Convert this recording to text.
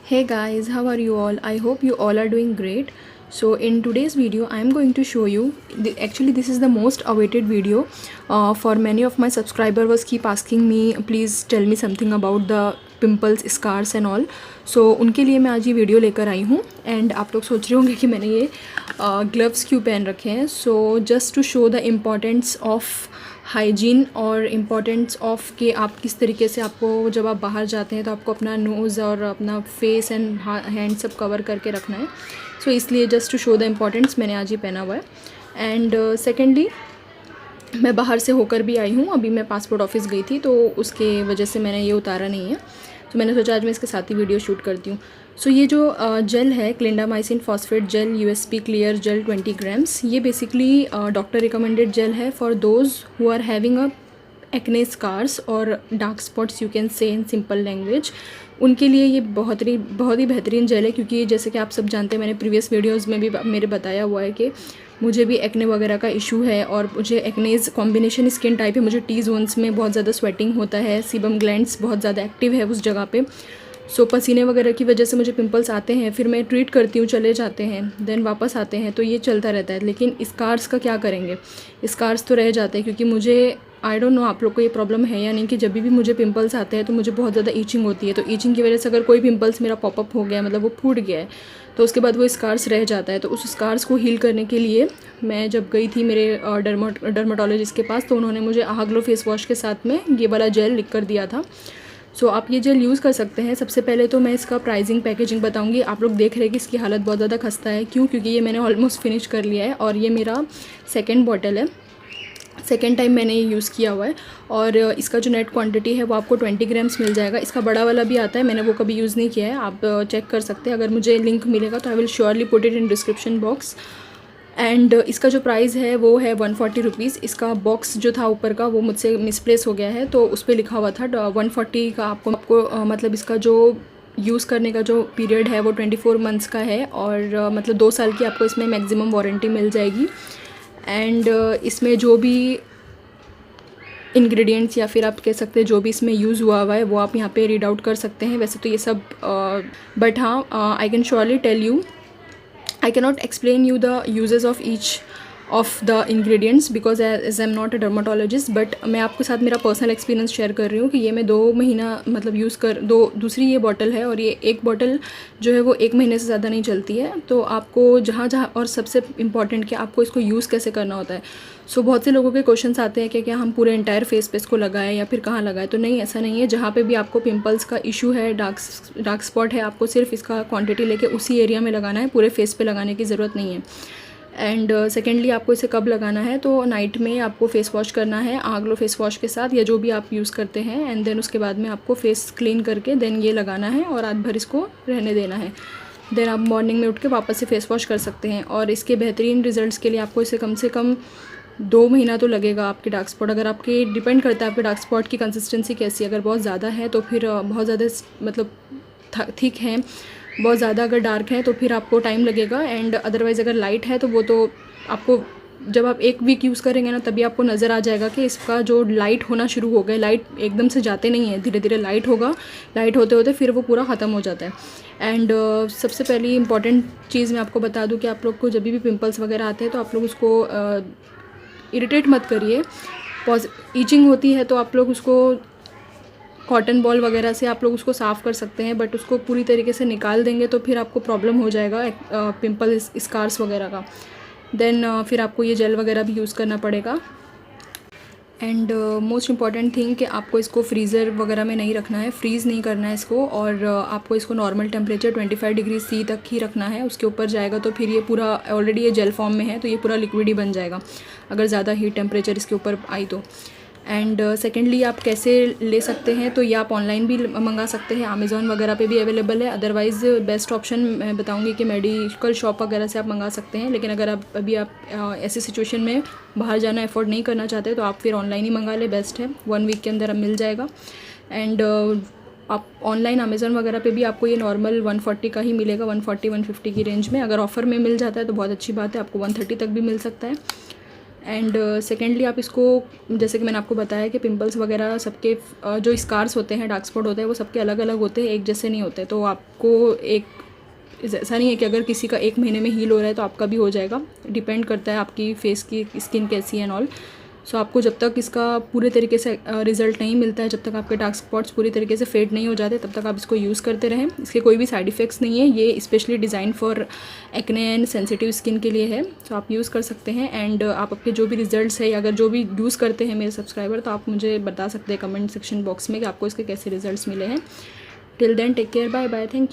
Hey guys, how are you all? I hope you all are doing great. So in today's video I am going to show you actually this is the most awaited video for many of my subscribers was keep asking me please tell me something about the pimples, scars and all. So उनके लिए मैं आज ये video लेकर आई हूँ and आप लोग सोच रहे होंगे कि मैंने ये ग्लव्स क्यों पहन रखे हैं. So just to show the importance of hygiene और इम्पॉर्टेंस ऑफ कि आप किस तरीके से आपको जब आप बाहर जाते हैं तो आपको अपना नोज़ और अपना फेस एंड हैंड सब कवर करके रखना है. सो इसलिए just to show the importance मैंने आज ये पहना हुआ है. एंड सेकेंडली मैं बाहर से होकर भी आई हूँ. अभी मैं पासपोर्ट ऑफिस गई थी तो उसके वजह से मैंने ये उतारा नहीं है. तो मैंने सोचा आज मैं इसके साथ ही वीडियो शूट करती हूँ. सो ये जो जेल है clindamycin phosphate gel USP clear gel 20 grams, ये बेसिकली डॉक्टर रिकमेंडेड जेल है for those who are having a acne scars और dark spots, you can say in simple language. उनके लिए ये बहुत ही बेहतरीन जेल है क्योंकि जैसे कि आप सब जानते हैं मैंने प्रीवियस वीडियोस में भी मेरे बताया हुआ है कि मुझे भी एक्ने वगैरह का इशू है और मुझे एक्नेज कॉम्बिनेशन स्किन टाइप है. मुझे टी जोन्स में बहुत ज़्यादा स्वेटिंग होता है, सीबम ग्लैंड्स बहुत ज़्यादा एक्टिव है उस जगह पे. सो पसीने वगैरह की वजह से मुझे पिंपल्स आते हैं, फिर मैं ट्रीट करती हूँ, चले जाते हैं, देन वापस आते हैं, तो ये चलता रहता है. लेकिन स्कार्स का क्या करेंगे? स्कार्स तो रह जाते हैं क्योंकि मुझे आई डोंट नो आप लोग को ये प्रॉब्लम है या नहीं कि जब भी मुझे पिंपल्स आते हैं तो मुझे बहुत ज़्यादा ईचिंग होती है. तो ईचिंग की वजह से अगर कोई पिंपल्स मेरा पॉपअप हो गया मतलब वो फूट गया है तो उसके बाद वो स्कार्स रह जाता है. तो उस स्कार्स को हील करने के लिए मैं जब गई थी मेरे डर्माटोलॉजिस्ट के पास तो उन्होंने मुझे आहाग्लो फेस वॉश के साथ में ये वाला जेल लिख कर दिया था. सो आप ये जेल यूज़ कर सकते हैं. सबसे पहले तो मैं इसका प्राइसिंग पैकेजिंग बताऊंगी. आप लोग देख रहे हैं कि इसकी हालत बहुत ज़्यादा खस्ता है. क्यों? क्योंकि ये मैंने ऑलमोस्ट फिनिश कर लिया है और ये मेरा सेकेंड बॉटल है. सेकेंड टाइम मैंने ये यूज़ किया हुआ है और इसका जो नेट क्वांटिटी है वो आपको 20 ग्राम्स मिल जाएगा. इसका बड़ा वाला भी आता है, मैंने वो कभी यूज़ नहीं किया है, आप चेक कर सकते हैं. अगर मुझे लिंक मिलेगा तो I will surely put it in description box. And इसका जो प्राइस है वो है 140 रुपीज़. इसका बॉक्स जो था ऊपर का वो मुझसे मिसप्लेस हो गया है तो उस पर लिखा हुआ था 140 का. आपको मतलब इसका जो यूज़ करने का जो पीरियड है वो 24 मंथ्स का है और मतलब 2 साल की आपको इसमें मैक्सिमम वारंटी मिल जाएगी. एंड इसमें जो भी इंग्रेडिएंट्स या फिर आप कह सकते हैं जो भी इसमें यूज़ हुआ है वो आप यहाँ पे रीड आउट कर सकते हैं. वैसे तो ये सब बट हाँ I can surely tell you, I cannot explain you the uses of each of the ingredients because as I'm not a dermatologist, but मैं आपके साथ मेरा पर्सनल एक्सपीरियंस शेयर कर रही हूँ कि ये मैं 2 महीना मतलब यूज़ कर दूसरी ये बॉटल है और ये एक बॉटल जो है वो 1 महीने से ज़्यादा नहीं चलती है. तो आपको जहाँ और सबसे इम्पॉर्टेंट कि आपको इसको यूज़ कैसे करना होता है. सो बहुत से लोगों के क्वेश्चंस आते हैं कि क्या हम पूरे एंटायर फेस पे इसको लगाएं या फिर कहाँ लगाएं. तो नहीं, ऐसा नहीं है. जहाँ पे भी आपको पिंपल्स का इशू है, डार्क स्पॉट है, आपको सिर्फ इसका क्वांटिटी लेके उसी एरिया में लगाना है, पूरे फेस पे लगाने की ज़रूरत नहीं है. एंड सेकेंडली आपको इसे कब लगाना है तो नाइट में आपको फेस वॉश करना है आहाग्लो फेस वॉश के साथ या जो भी आप यूज़ करते हैं. एंड देन उसके बाद में आपको फेस क्लीन करके देन ये लगाना है और रात भर इसको रहने देना है. देन आप मॉर्निंग में उठ के वापस से फेस वॉश कर सकते हैं. और इसके बेहतरीन रिजल्ट्स के लिए आपको इसे कम से कम 2 महीना तो लगेगा. आपके डार्क स्पॉट अगर आपके डिपेंड करता है आपके डार्क स्पॉट की कंसिस्टेंसी कैसी है. अगर बहुत ज़्यादा है तो फिर बहुत ज़्यादा मतलब थिक है, बहुत ज़्यादा अगर डार्क है तो फिर आपको टाइम लगेगा. एंड अदरवाइज़ अगर लाइट है तो वो तो आपको जब आप 1 वीक यूज़ करेंगे ना तभी आपको नज़र आ जाएगा कि इसका जो लाइट होना शुरू हो गया. लाइट एकदम से जाते नहीं है, धीरे धीरे लाइट होगा, लाइट होते होते फिर वो पूरा ख़त्म हो जाता है. एंड सबसे पहली इंपॉर्टेंट चीज़ मैं आपको बता दूं कि आप लोग को जब भी पिंपल्स वगैरह आते हैं तो आप लोग उसको इरिटेट मत करिए. ईचिंग होती है तो आप लोग उसको कॉटन बॉल वगैरह से आप लोग उसको साफ़ कर सकते हैं, बट उसको पूरी तरीके से निकाल देंगे तो फिर आपको प्रॉब्लम हो जाएगा पिंपल स्कार्स वगैरह का. देन फिर आपको ये जेल वगैरह भी यूज़ करना पड़ेगा. एंड मोस्ट इम्पॉर्टेंट थिंग कि आपको इसको फ्रीज़र वगैरह में नहीं रखना है, फ्रीज़ नहीं करना है इसको. और आपको इसको नॉर्मल टेम्परेचर 25 डिग्री C तक ही रखना है. उसके ऊपर जाएगा तो फिर ये पूरा ऑलरेडी ये जेल फॉर्म में है तो ये पूरा लिक्विड ही बन जाएगा अगर ज़्यादा हीट टेम्परेचर इसके ऊपर आई तो. एंड सेकेंडली आप कैसे ले सकते हैं तो ये आप ऑनलाइन भी मंगा सकते हैं, अमेज़ॉन वगैरह पे भी अवेलेबल है. अदरवाइज़ बेस्ट ऑप्शन मैं बताऊंगी कि मेडिकल शॉप वगैरह से आप मंगा सकते हैं. लेकिन अगर आप अभी ऐसी सिचुएशन में बाहर जाना अफोर्ड नहीं करना चाहते तो आप फिर ऑनलाइन ही मंगा ले, बेस्ट है. 1 वीक के अंदर अब मिल जाएगा. एंड आप ऑनलाइन अमेज़ॉन वगैरह पे भी आपको ये नॉर्मल 140 का ही मिलेगा, 140-150 की रेंज में. अगर ऑफ़र में मिल जाता है तो बहुत अच्छी बात है, आपको 130 तक भी मिल सकता है. एंड सेकेंडली आप इसको, जैसे कि मैंने आपको बताया कि पिंपल्स वगैरह सबके जो स्कार्स होते हैं, डार्क स्पॉट होते हैं, वो सबके अलग अलग होते हैं, एक जैसे नहीं होते। तो आपको एक ऐसा नहीं है कि अगर किसी का 1 महीने में हील हो रहा है तो आपका भी हो जाएगा। डिपेंड करता है आपकी फेस की स्किन कैसी है एंड ऑल। सो आपको जब तक इसका पूरे तरीके से रिजल्ट नहीं मिलता है, जब तक आपके डार्क स्पॉट्स पूरी तरीके से फेड नहीं हो जाते, तब तक आप इसको यूज़ करते रहें। इसके कोई भी साइड इफ़ेक्ट्स नहीं है, ये specially design for acne and sensitive skin के लिए है। तो आप यूज़ कर सकते हैं। एंड आप आपके जो भी रिजल्ट्स है, अगर जो भी यूज़ करते हैं मेरे सब्सक्राइबर, तो आप मुझे बता सकते हैं कमेंट सेक्शन बॉक्स में कि आपको इसके कैसे रिजल्ट्स मिले हैं। Till then take care, bye bye, thank you.